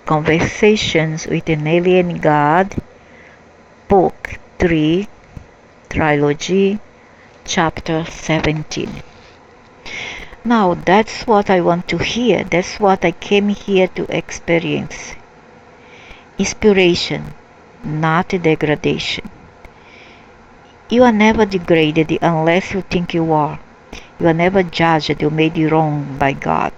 Conversations with an Alien God, Book 3, Trilogy, Chapter 17. Now that's what I want to hear. That's what I came here to experience. Inspiration, not degradation. You are never degraded unless you think you are. You are never judged or made wrong by God.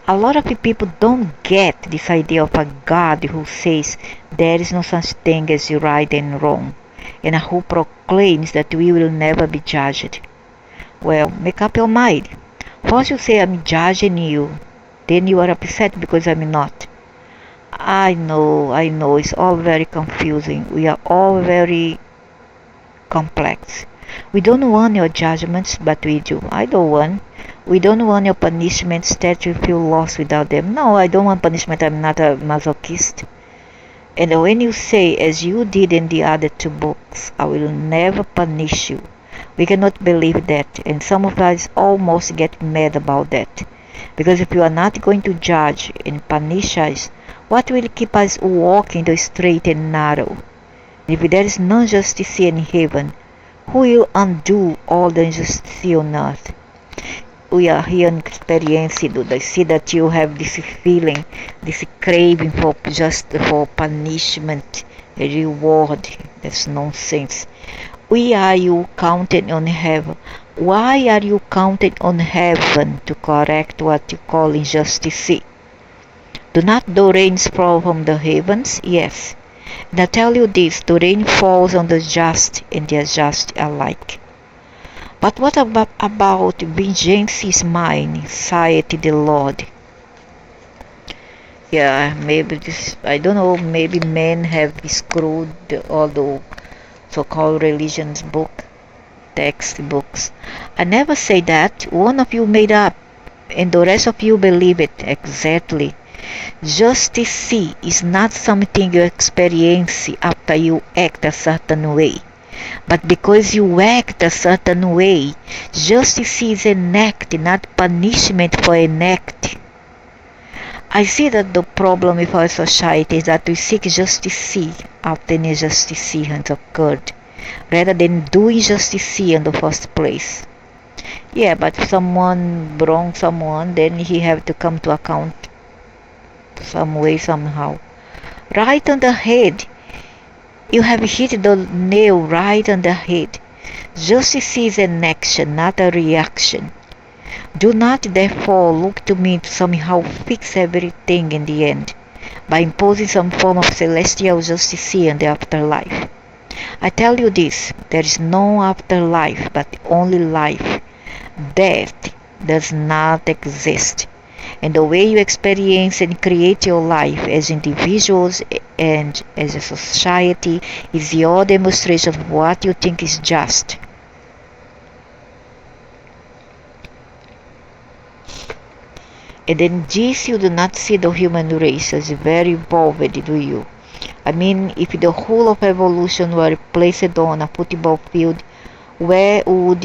A lot of people don't get this idea of a God who says there is no such thing as right and wrong, and who proclaims that we will never be judged. Well, make up your mind. First you say I'm judging you, then you are upset because I'm not. I know, it's all very confusing. We are all very complex. We don't want your judgments, but we do. I don't want. We don't want your punishments that you feel lost without them. No, I don't want punishment. I'm not a masochist. And when you say, as you did in the other two books, I will never punish you, we cannot believe that. And some of us almost get mad about that. Because if you are not going to judge and punish us, what will keep us walking the straight and narrow? If there is no justice in heaven, who will undo all the injustice on earth? We are here in experience. I see that you have this feeling, this craving for punishment, a reward. That's nonsense. Why are you counting on heaven? Why are you counting on heaven to correct what you call injustice? Do not the rains fall from the heavens? Yes. And I tell you this, the rain falls on the just and the unjust alike. But what about vengeance is mine, saith the Lord? Yeah, maybe this, I don't know, maybe men have screwed all the so-called religions book, textbooks. I never say that. One of you made up, and the rest of you believe it exactly. Justice is not something you experience after you act a certain way, but because you act a certain way. Justice is an act, not punishment for an act. I see that the problem with our society is that we seek justice after injustice has occurred, rather than doing justice in the first place. Yeah, but if someone wrong someone, then he have to come to account some way, somehow. Right on the head. You have hit the nail right on the head. Justice is an action, not a reaction. Do not therefore look to me to somehow fix everything in the end by imposing some form of celestial justice in the afterlife. I tell you this, there is no afterlife but only life. Death does not exist. And the way you experience and create your life as individuals and as a society is your demonstration of what you think is just. And in this you do not see the human race as very evolved, do you? I mean, if the whole of evolution were placed on a football field, where would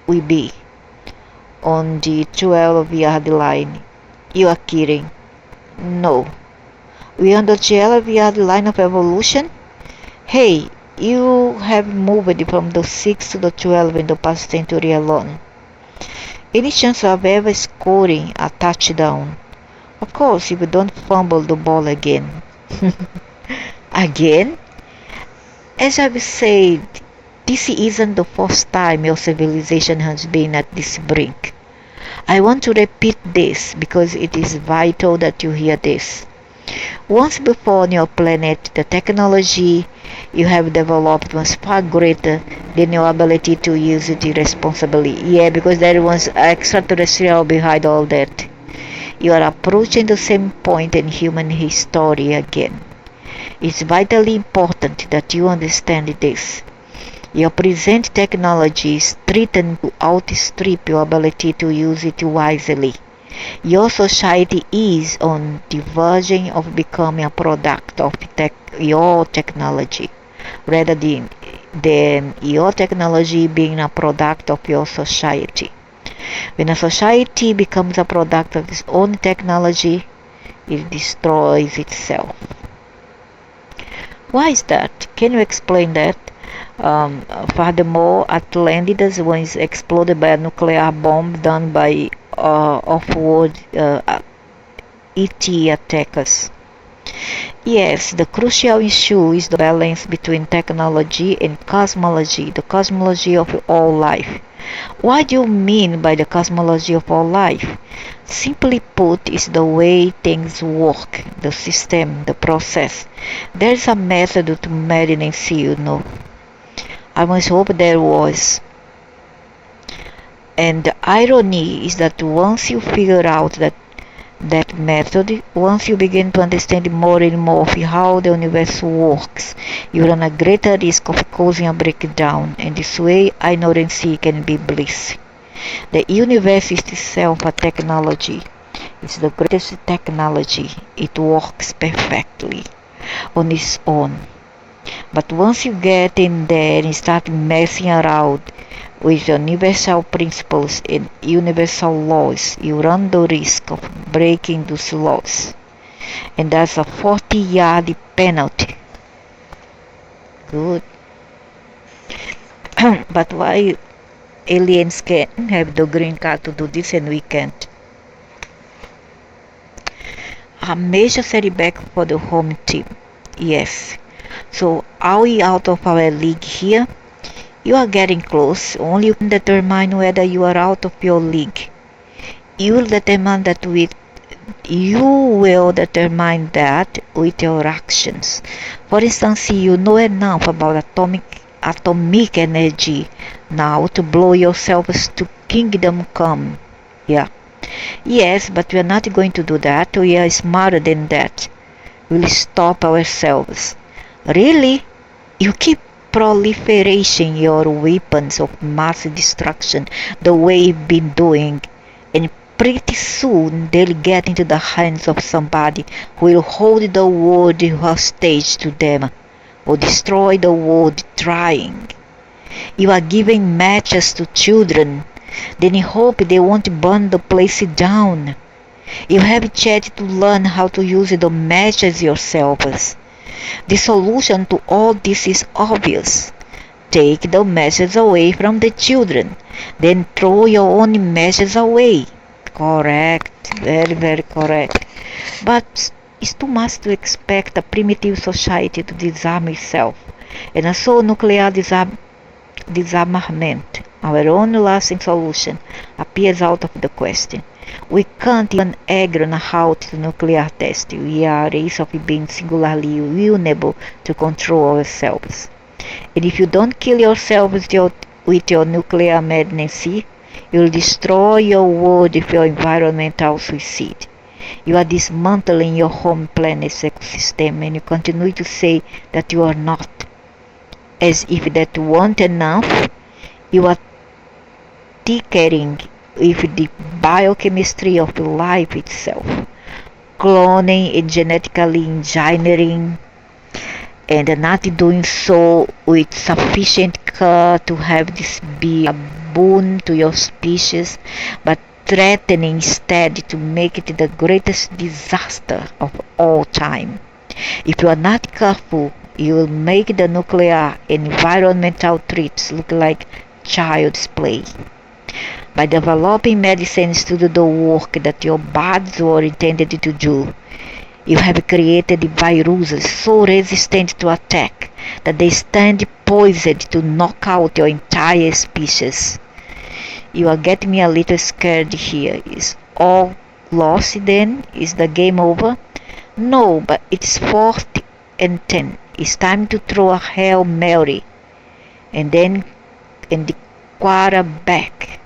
we be? On the 12-yard line. You are kidding. No. We on the 12-yard line of evolution? Hey, you have moved from the 6 to the 12 in the past century alone. Any chance of ever scoring a touchdown? Of course, if you don't fumble the ball again. Again? As I've said, this isn't the first time your civilization has been at this brink. I want to repeat this because it is vital that you hear this. Once before on your planet, the technology you have developed was far greater than your ability to use it responsibly. Yeah, because there was extraterrestrial behind all that. You are approaching the same point in human history again. It's vitally important that you understand this. Your present technology is threatened to outstrip your ability to use it wisely. Your society is on the verge of becoming a product of your technology, rather than your technology being a product of your society. When a society becomes a product of its own technology, it destroys itself. Why is that? Can you explain that? Furthermore, Atlantis was exploded by a nuclear bomb done by off-world ET attackers. Yes, the crucial issue is the balance between technology and cosmology, the cosmology of all life. What do you mean by the cosmology of all life? Simply put, is the way things work, the system, the process. There's a method to madness, you know. I must hope there was. And the irony is that once you figure out that method, once you begin to understand more and more of how the universe works, you run a greater risk of causing a breakdown, and this way ignorance can be bliss. The universe is itself a technology. It's the greatest technology. It works perfectly on its own. But once you get in there and start messing around with universal principles and universal laws, you run the risk of breaking those laws. And that's a 40-yard penalty. Good. But why aliens can have the green card to do this and we can't? A major setback for the home team. Yes. So are we out of our league here? You are getting close. Only you can determine whether you are out of your league. You will determine that with your actions. For instance, you know enough about atomic energy now to blow yourselves to kingdom come. Yeah. Yes, but we are not going to do that. We are smarter than that. We'll stop ourselves. Really? You keep proliferation your weapons of mass destruction the way you've been doing, and pretty soon they'll get into the hands of somebody who will hold the world hostage to them or destroy the world trying. You are giving matches to children, then you hope they won't burn the place down. You have yet to learn how to use the matches yourselves. The solution to all this is obvious. Take the matches away from the children, then throw your own matches away. Correct, very, very correct. But it's too much to expect a primitive society to disarm itself, and so nuclear disarmament, our own lasting solution, appears out of the question. We can't even agree on how to nuclear test. We are a race of beings singularly vulnerable to control ourselves. And if you don't kill yourself with your nuclear madness, you will destroy your world with your environmental suicide. You are dismantling your home planet's ecosystem, and you continue to say that you are not. As if that weren't enough, you are tinkering with the biochemistry of life itself, cloning and genetically engineering, and not doing so with sufficient care to have this be a boon to your species, but threatening instead to make it the greatest disaster of all time. If you are not careful, you will make the nuclear and environmental threats look like child's play. By developing medicines to do the work that your buds were intended to do, you have created viruses so resistant to attack that they stand poised to knock out your entire species. You are getting me a little scared here. Is all lost then? Is the game over? No, but it's 4th and 10. It's time to throw a Hail Mary. And the quarterback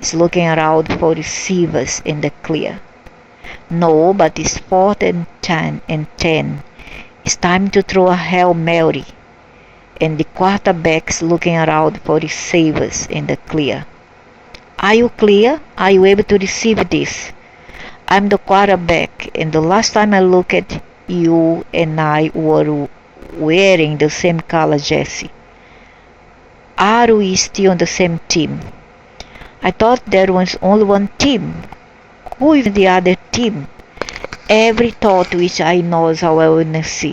is looking around for receivers in the clear. No, but it's 4th and 10. It's time to throw a Hail Mary. And the quarterback's looking around for receivers in the clear. Are you clear? Are you able to receive this? I'm the quarterback, and the last time I looked at you and I were wearing the same color jersey. Are we still on the same team? I thought there was only one team. Who is the other team? Every thought which ignores our awareness,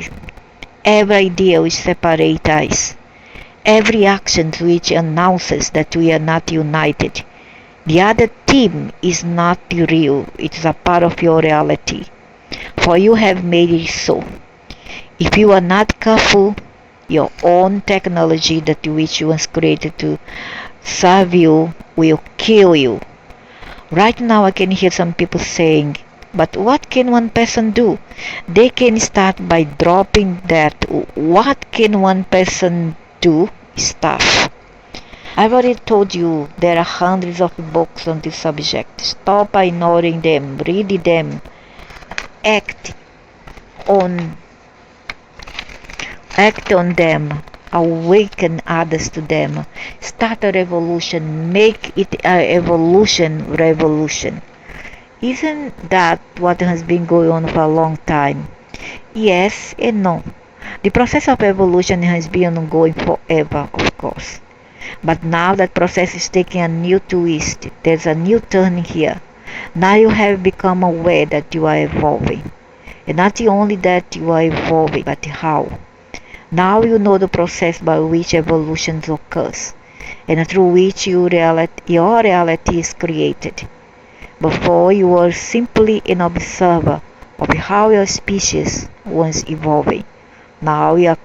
every idea which separates us, every action which announces that we are not united. The other team is not real, it is a part of your reality, for you have made it so. If you are not careful, your own technology that which was created to serve you will kill you. Right now I can hear some people saying, but what can one person do? They can start by dropping that. What can one person do? Stuff. I've already told you there are hundreds of books on this subject. Stop ignoring them, read them, act on them, awaken others to them, start a revolution, make it a evolution revolution. Isn't that what has been going on for a long time? Yes and no. The process of evolution has been ongoing forever, of course. But now that process is taking a new twist. There's a new turn here. Now you have become aware that you are evolving. And not only that you are evolving, but how. Now you know the process by which evolution occurs, and through which your reality is created. Before you were simply an observer of how your species was evolving. Now you are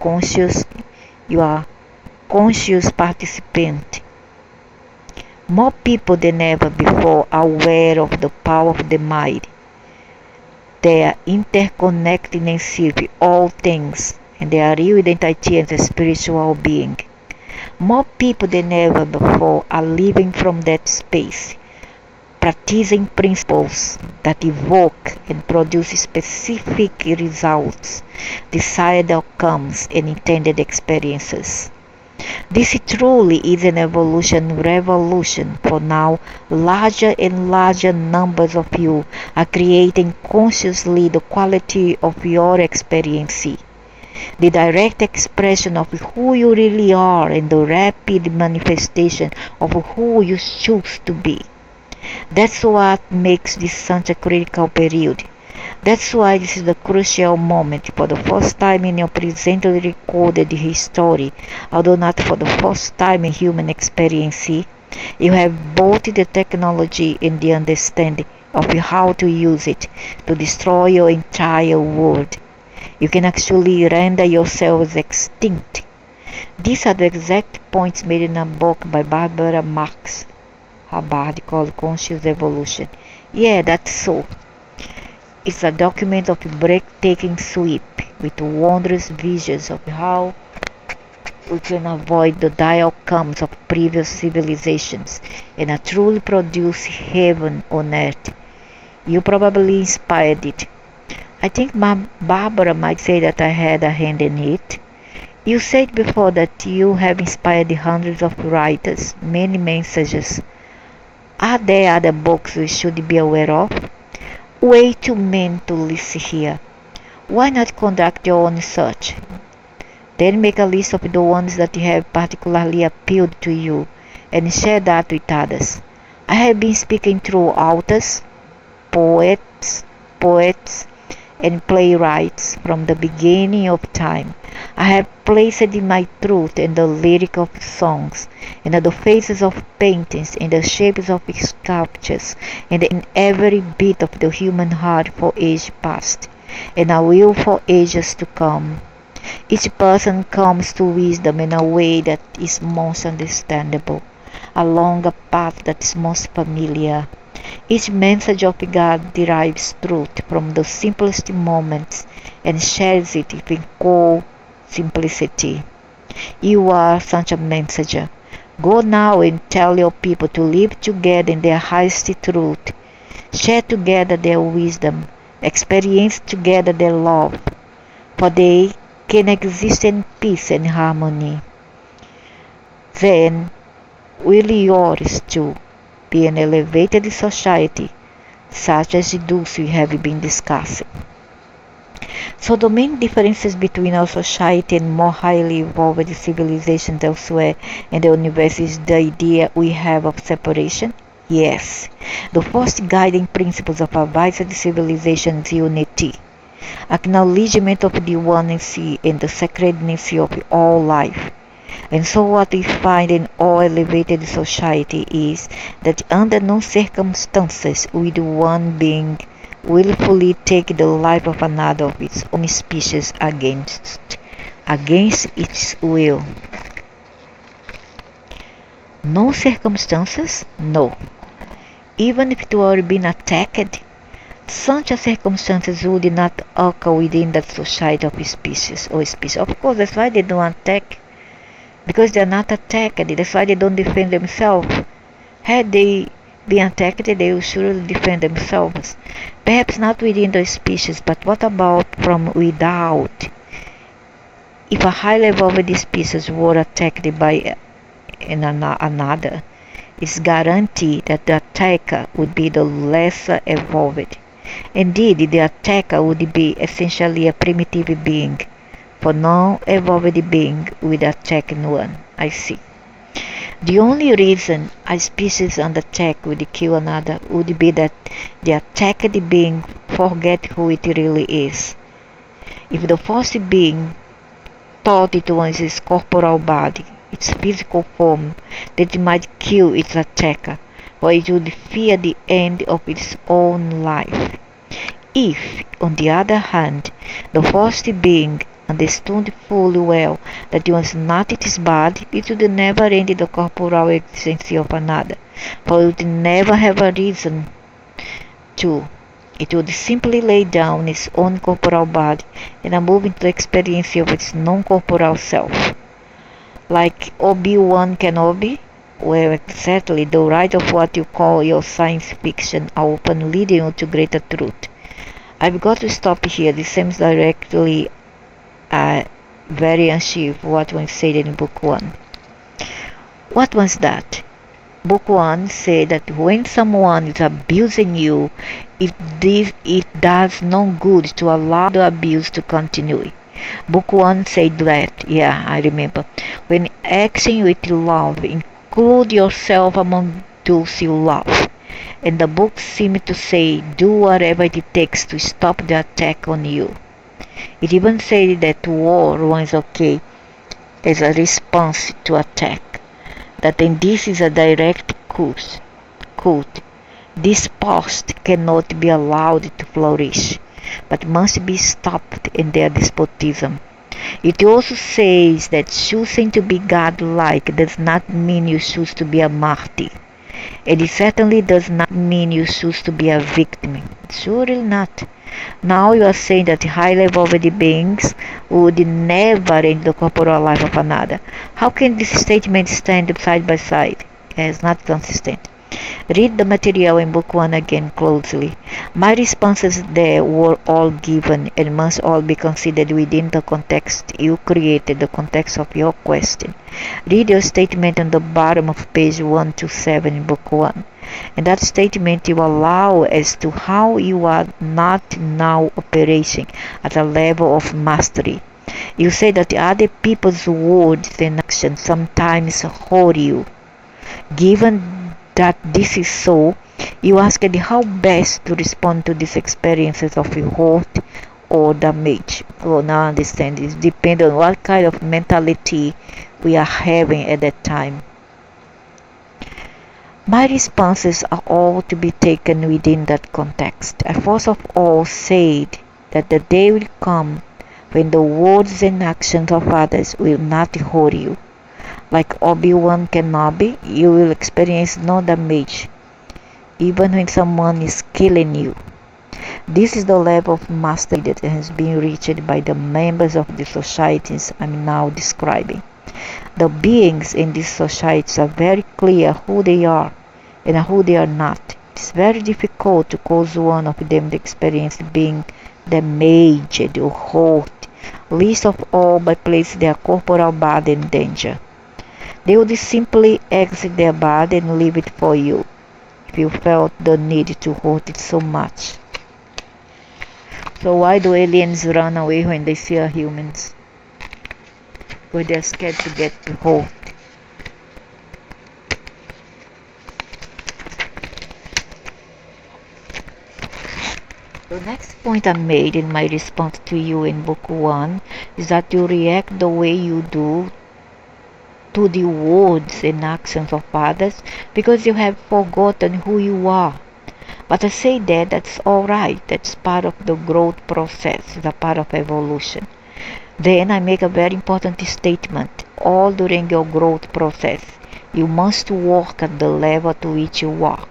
conscious participant. More people than ever before are aware of the power of the mind. Their interconnectedness with all things and their real identity as a spiritual being. More people than ever before are living from that space, practicing principles that evoke and produce specific results, desired outcomes, and intended experiences. This truly is an evolution revolution, for now larger and larger numbers of you are creating consciously the quality of your experience, the direct expression of who you really are and the rapid manifestation of who you choose to be. That's what makes this such a critical period. That's why this is the crucial moment. For the first time in your presently recorded history, although not for the first time in human experience, you have both the technology and the understanding of how to use it to destroy your entire world. You can actually render yourselves extinct. These are the exact points made in a book by Barbara Marx Hubbard called Conscious Evolution. Yeah, that's so. It's a document of a breathtaking sweep with wondrous visions of how we can avoid the dire outcomes of previous civilizations and truly produce heaven on earth. You probably inspired it. I think Barbara might say that I had a hand in it. You said before that you have inspired hundreds of writers, many messages. Are there other books we should be aware of? Way too many to list here. Why not conduct your own search? Then make a list of the ones that have particularly appealed to you and share that with others. I have been speaking through authors, poets, and playwrights from the beginning of time. I have placed my truth in the lyric of songs, in the faces of paintings, in the shapes of sculptures, and in every bit of the human heart for ages past, and I will for ages to come. Each person comes to wisdom in a way that is most understandable, along a path that is most familiar. Each message of God derives truth from the simplest moments and shares it in cold simplicity. You are such a messenger. Go now and tell your people to live together in their highest truth, share together their wisdom, experience together their love, for they can exist in peace and harmony. Then will yours too be an elevated society, such as those we have been discussing. So the main differences between our society and more highly evolved civilizations elsewhere in the universe is the idea we have of separation. Yes, the first guiding principles of advanced civilization is unity, acknowledgement of the oneness and the sacredness of all life. And so what we find in all elevated society is that under no circumstances would one being willfully take the life of another of its own species against its will. No circumstances? No. Even if it were being attacked, such a circumstances would not occur within that society of species or species. Of course, that's why they don't attack, because they are not attacked. That's why they don't defend themselves. Had they been attacked, they would surely defend themselves. Perhaps not within the species, but what about from without? If a high level of the species were attacked by another, it's guaranteed that the attacker would be the lesser evolved. Indeed, the attacker would be essentially a primitive being, for no evolved being would attack one. I see. The only reason a species under attack would kill another would be that the attacked being forget who it really is. If the first being thought it was its corporal body, its physical form, that it might kill its attacker, or it would fear the end of its own life. If, on the other hand, the first being understood fully well that it was not its body, it would never end the corporal existence of another, for it would never have a reason to. It would simply lay down its own corporal body and move into the experience of its non-corporal self. Like Obi-Wan Kenobi, where exactly the right of what you call your science fiction are open leading you to greater truth. I've got to stop here. This seems directly variance of what was said in Book 1. What was that? Book 1 said that when someone is abusing you, it does no good to allow the abuse to continue. Book 1 said that, yeah, I remember. When acting with love, include yourself among those you love. And the book seemed to say, do whatever it takes to stop the attack on you. It even said that war was okay as a response to attack. That in this is a direct cult. This past cannot be allowed to flourish, but must be stopped in their despotism. It also says that choosing to be godlike does not mean you choose to be a martyr. And it certainly does not mean you choose to be a victim. Surely not. Now you are saying that high-level beings would never end the corporal life of another. How can this statement stand side by side? It's not consistent. Read the material in Book 1 again closely. My responses there were all given and must all be considered within the context you created, the context of your question. Read your statement on the bottom of page 127 in Book 1. In that statement you allow as to how you are not now operating at a level of mastery. You say that other people's words and actions sometimes hurt you. Given that this is so, you asked how best to respond to these experiences of hurt or damage. Oh, now I understand. It depends on what kind of mentality we are having at that time. My responses are all to be taken within that context. I first of all said that the day will come when the words and actions of others will not hurt you. Like Obi-Wan Kenobi, you will experience no damage, even when someone is killing you. This is the level of mastery that has been reached by the members of the societies I'm now describing. The beings in these societies are very clear who they are and who they are not. It is very difficult to cause one of them the experience being damaged or hurt, least of all by placing their corporal body in danger. They would simply exit their body and leave it for you, if you felt the need to hurt it so much. So why do aliens run away when they see humans? Because they're scared to get hurt. The next point I made in my response to you in book 1 is that you react the way you do to the words and actions of others because you have forgotten who you are. But I say that that's alright, that's part of the growth process, the part of evolution. Then I make a very important statement. All during your growth process, you must work at the level to which you are.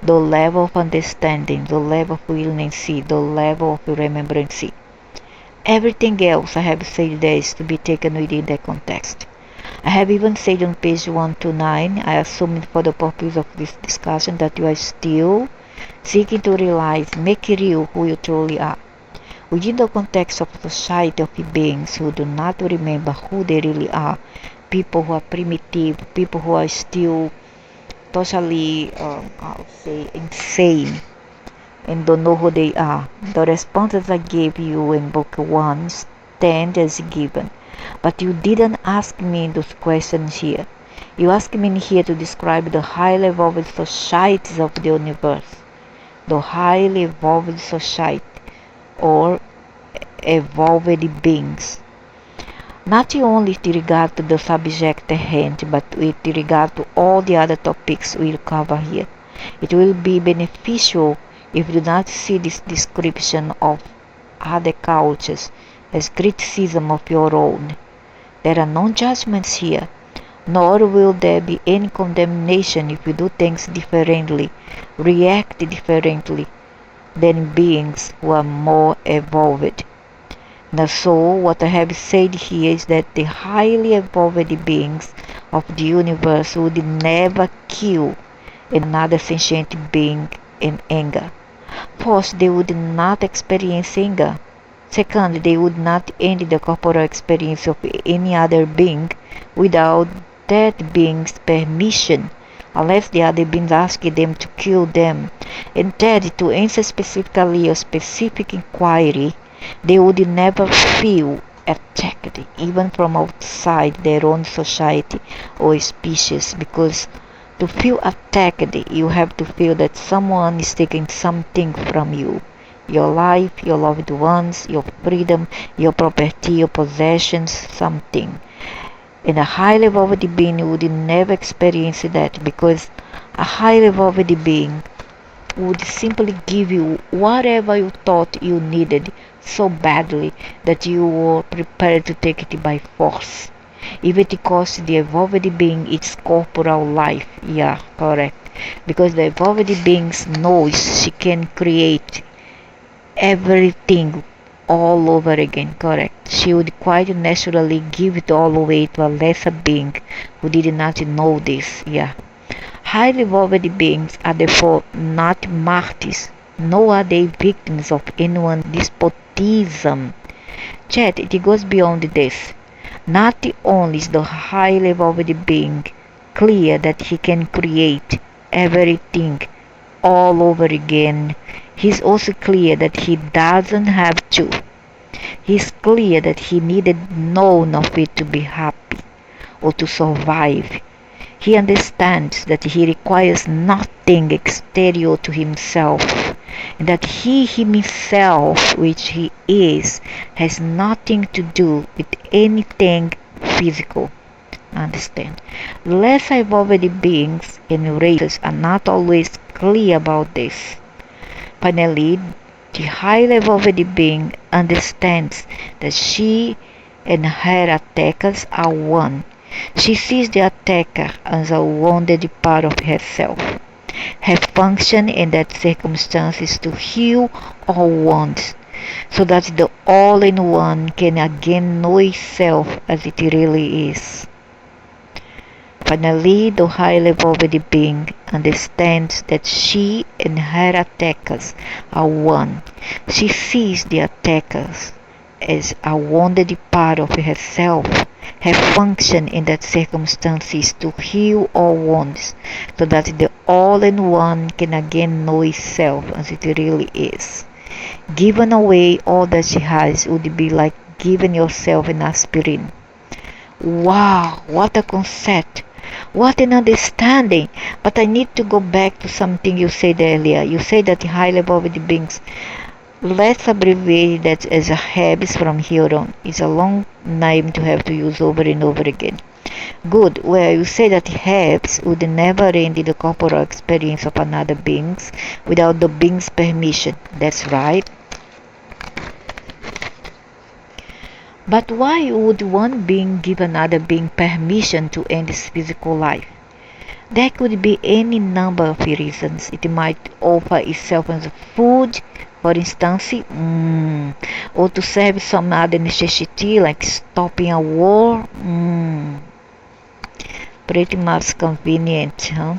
The level of understanding, the level of willingness, the level of remembrance. Everything else I have said there is to be taken within that context. I have even said on page 129, I assume for the purpose of this discussion that you are still seeking to realize, make real who you truly are. Within the context of a society of beings who do not remember who they really are, people who are primitive, people who are still totally, I'll say, insane and don't know who they are. The responses I gave you in book 1 stand as given. But you didn't ask me those questions here. You asked me here to describe the highly evolved societies of the universe. The highly evolved society or evolved beings. Not only with regard to the subject at hand, but with regard to all the other topics we'll cover here. It will be beneficial if you do not see this description of other cultures as criticism of your own. There are no judgments here, nor will there be any condemnation if you do things differently, react differently than beings who are more evolved. Now, so what I have said here is that the highly evolved beings of the universe would never kill another sentient being in anger. First, they would not experience anger. Second, they would not end the corporal experience of any other being without that being's permission, unless the other beings ask them to kill them. And third, to answer specifically a specific inquiry, they would never feel attacked, even from outside their own society or species, because to feel attacked, you have to feel that someone is taking something from you. Your life, your loved ones, your freedom, your property, your possessions, something. And a highly evolved being would never experience that, because a highly evolved being would simply give you whatever you thought you needed so badly that you were prepared to take it by force. If it cost the evolved being its corporal life, yeah, correct. Because the evolved being knows she can create everything all over again, correct. She would quite naturally give it all away to a lesser being who did not know this, yeah. Highly evolved beings are therefore not martyrs, nor are they victims of anyone's despotism. Yet it goes beyond this. Not only is the highly evolved being clear that he can create everything all over again, he is also clear that he doesn't have to. He is clear that he needed none of it to be happy or to survive. He understands that he requires nothing exterior to himself, and that he himself, which he is, has nothing to do with anything physical. Understand? Less evolved beings and races are not always clear about this. Finally, the highly evolved being understands that she and her attackers are one. She sees the attacker as a wounded part of herself. Her function in that circumstance is to heal all wounds, so that the all-in-one can again know itself as it really is. Finally, the highly evolved being understands that she and her attackers are one. She sees the attackers as a wounded part of herself. Her function in that circumstance is to heal all wounds, so that the all-in-one can again know itself as it really is. Giving away all that she has would be like giving yourself an aspirin. Wow, what a concept! What an understanding! But I need to go back to something you said earlier. You said that highly evolved beings Let's abbreviate that as a habits from here on. It's a long name to have to use over and over again. Good. Well, you say that habits would never end the corporal experience of another beings without the being's permission. That's right. But why would one being give another being permission to end his physical life? There could be any number of reasons. It might offer itself as food, for instance, or to serve some other necessity like stopping a war. Pretty much convenient, huh?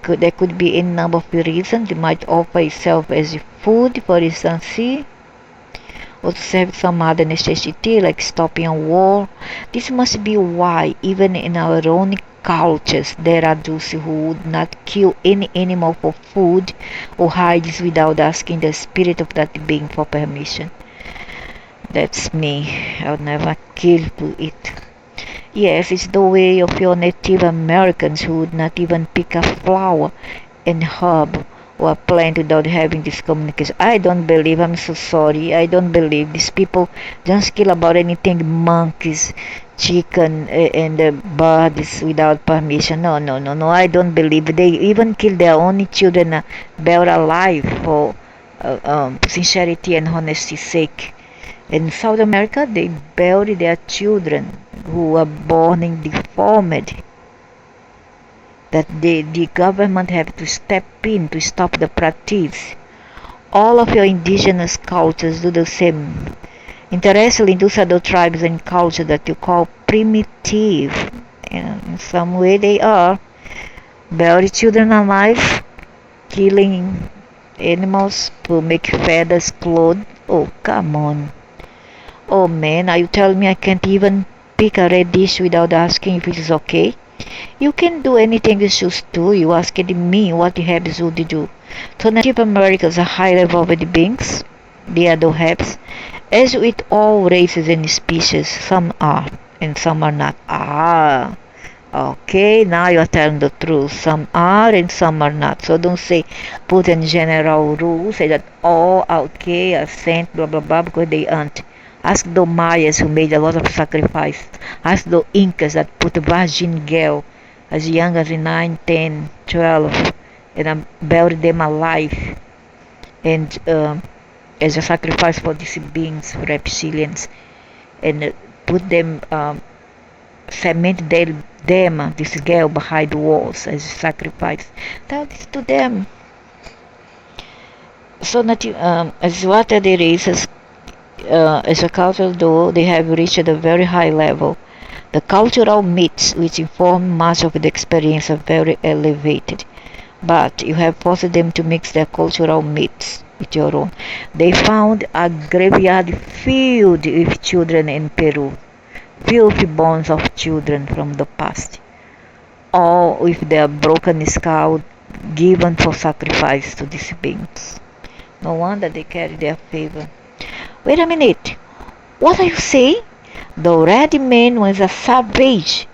There could be any number of reasons. It might offer itself as food, for instance, or to serve some other necessity like stopping a war. This must be why, even in our own cultures, there are those who would not kill any animal for food or hides without asking the spirit of that being for permission. That's me. I'll never kill to eat. Yes, it's the way of your Native Americans who would not even pick a flower and herb or a plant without having this communication. I don't believe, I'm so sorry, I don't believe these people just kill about anything, monkeys, chicken, and birds without permission. No, no, no, no, I don't believe. They even kill their only children buried alive for sincerity and honesty's sake. In South America, they bury their children who were born in deformity. That the government have to step in to stop the practice. All of your indigenous cultures do the same. Interestingly, those are the tribes and cultures that you call primitive. In some way they are. Bury children alive, killing animals to make feathers, clothes. Oh, come on. Oh man, are you telling me I can't even pick a radish without asking if it is okay? You can do anything you choose to. You asked me what habits would you do. So Native Americans are highly evolved beings. They are the habits. As with all races and species, some are and some are not. Okay, now you are telling the truth. Some are and some are not. So don't say put in general rules, say that all are okay, are saint, blah blah blah, because they aren't. Ask the Mayas who made a lot of sacrifice. Ask the Incas that put a virgin girl as young as 9, 10, 12 and buried them alive and as a sacrifice for these beings, reptilians, and put them, cement them, this girl behind the walls as a sacrifice. Tell this to them. So as what are the races, as a culture, though they have reached a very high level, the cultural myths which inform much of the experience are very elevated. But you have forced them to mix their cultural myths with your own. They found a graveyard filled with children in Peru, filled with bones of children from the past, all with their broken skull given for sacrifice to these beings. No wonder they carry their favor. Wait a minute. What are you saying? The red man was a savage.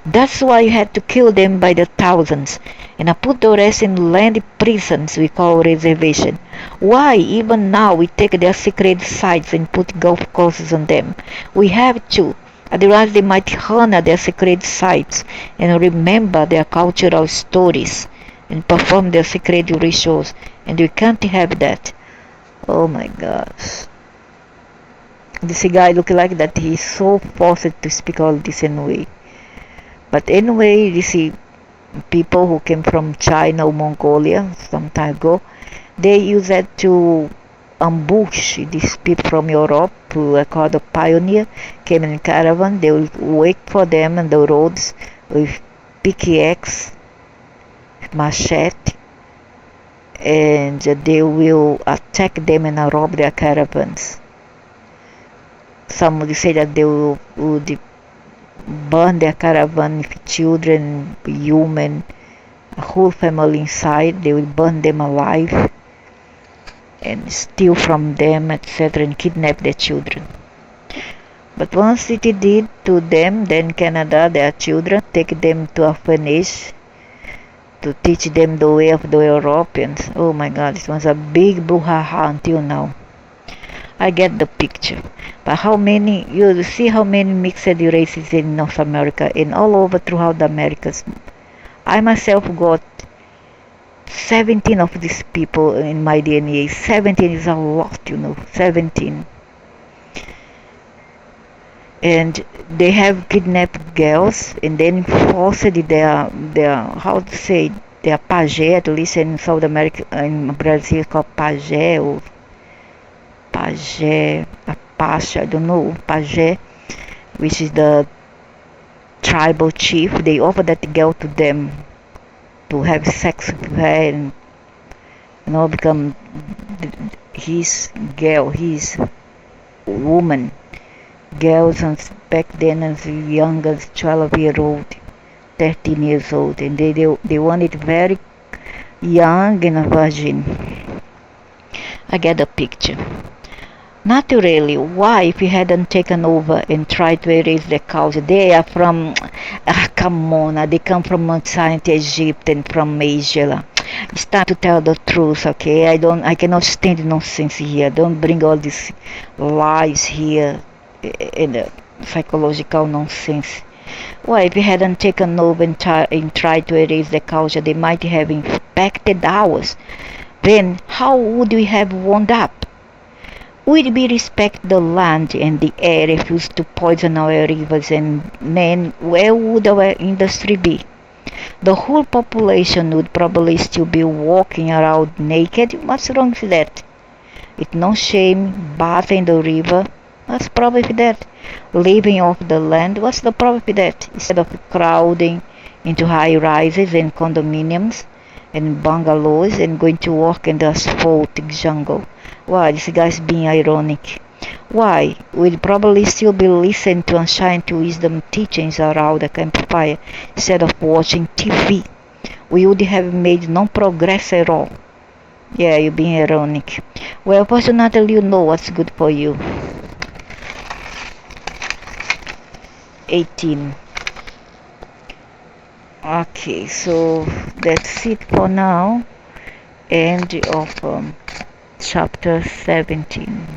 That's why you had to kill them by the thousands. And I put the rest in land prisons we call reservation. Why, even now, we take their sacred sites and put golf courses on them? We have to. Otherwise, they might honor their sacred sites and remember their cultural stories and perform their sacred rituals. And we can't have that. Oh my gosh. This guy look like that he's so forced to speak all this anyway. But anyway, this people who came from China or Mongolia some time ago, they use that to ambush these people from Europe who are called the pioneer, came in caravan. They will wait for them on the roads with pickaxe, machete, and they will attack them and rob their caravans. Some would say that they would burn their caravan with children, human, a whole family inside. They will burn them alive and steal from them, etc., and kidnap their children. But once it did to them, then Canada, their children, take them to orphanage to teach them the way of the Europeans. Oh my God, it was a big brouhaha until now. I get the picture. But how many, you see how many mixed races in North America and all over throughout the Americas. I myself got 17 of these people in my DNA. 17 is a lot, 17. And they have kidnapped girls and then forced their how to say, their pajé, at least in South America, in Brazil it's called pajé or pajé, apache, I don't know, pajé, which is the tribal chief. They offer that girl to them to have sex with her and become his girl, his woman. Girls back then as young as 12-year-old, 13 years old, and they want it very young and a virgin. I get the picture. Not really. Why, if you hadn't taken over and tried to erase the culture? They are from, come on, they come from ancient Egypt and from Asia. It's time to tell the truth, okay? I cannot stand nonsense here. Don't bring all these lies here and psychological nonsense. Why, if you hadn't taken over and tried to erase the culture, they might have infected ours. Then how would we have wound up? Would we respect the land and the air, refuse to poison our rivers, and then where would our industry be? The whole population would probably still be walking around naked. What's wrong with that? It's no shame bathing in the river. What's the problem with that? Living off the land. What's the problem with that? Instead of crowding into high rises and condominiums and bungalows and going to work in the asphaltic jungle. Why, this guy's being ironic. Why, we'd probably still be listening to ancient wisdom teachings around the campfire instead of watching TV. We would have made no progress at all. Yeah, you're being ironic. Well, fortunately, you know what's good for you. 18. Okay, so that's it for now. End of chapter 17.